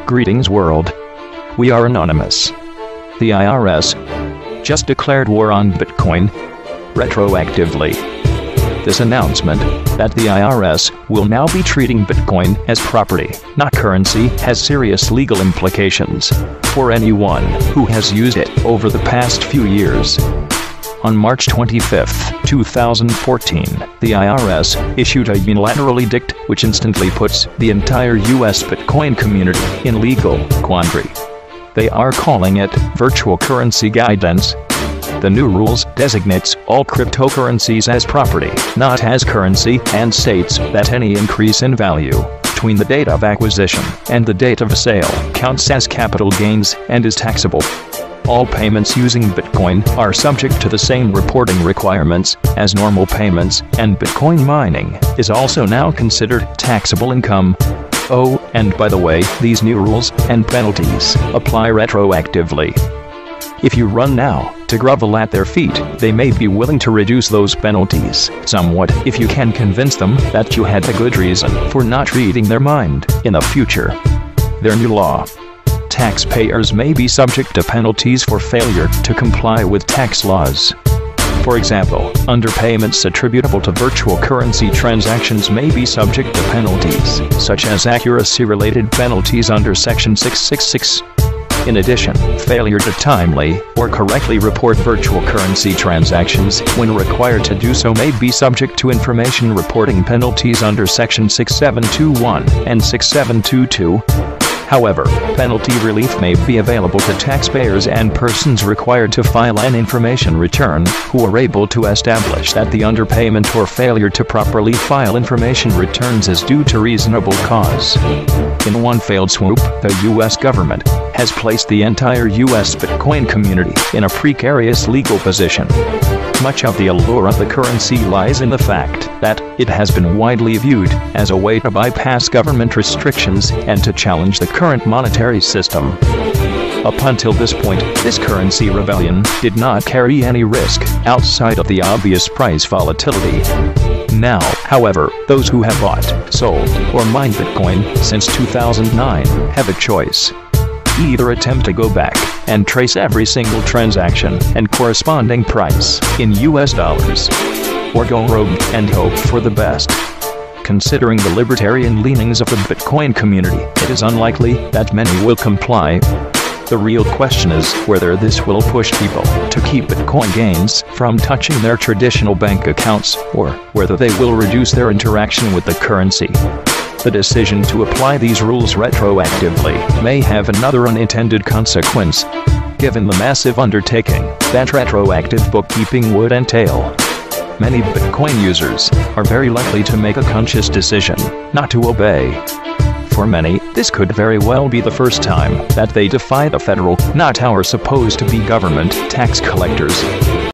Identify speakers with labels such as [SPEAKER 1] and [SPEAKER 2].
[SPEAKER 1] Greetings world. We are anonymous. The IRS just declared war on Bitcoin retroactively. This announcement that the IRS will now be treating Bitcoin as property, not currency, has serious legal implications for anyone who has used it over the past few years. On March 25, 2014, the IRS issued a unilateral edict which instantly puts the entire US Bitcoin community in legal quandary. They are calling it virtual currency guidance. The new rules designates all cryptocurrencies as property, not as currency, and states that any increase in value between the date of acquisition and the date of sale counts as capital gains and is taxable. All payments using Bitcoin are subject to the same reporting requirements as normal payments, and Bitcoin mining is also now considered taxable income. Oh, and by the way, these new rules and penalties apply retroactively. If you run now to grovel at their feet, they may be willing to reduce those penalties somewhat if you can convince them that you had a good reason for not reading their mind in the future. Their new law: taxpayers may be subject to penalties for failure to comply with tax laws. For example, underpayments attributable to virtual currency transactions may be subject to penalties, such as accuracy-related penalties under Section 666. In addition, failure to timely or correctly report virtual currency transactions when required to do so may be subject to information reporting penalties under Section 6721 and 6722. However, penalty relief may be available to taxpayers and persons required to file an information return who are able to establish that the underpayment or failure to properly file information returns is due to reasonable cause. In one failed swoop, the U.S. government has placed the entire U.S. Bitcoin community in a precarious legal position. Much of the allure of the currency lies in the fact that it has been widely viewed as a way to bypass government restrictions and to challenge the current monetary system. Up until this point, this currency rebellion did not carry any risk outside of the obvious price volatility. Now, however, those who have bought, sold, or mined Bitcoin since 2009 have a choice. Either attempt to go back and trace every single transaction and corresponding price in US dollars, or go rogue and hope for the best. Considering the libertarian leanings of the Bitcoin community, it is unlikely that many will comply. The real question is whether this will push people to keep Bitcoin gains from touching their traditional bank accounts, or whether they will reduce their interaction with the currency. The decision to apply these rules retroactively may have another unintended consequence, given the massive undertaking that retroactive bookkeeping would entail. Many Bitcoin users are very likely to make a conscious decision not to obey. For many, this could very well be the first time that they defy the federal, not our supposed to be government, tax collectors.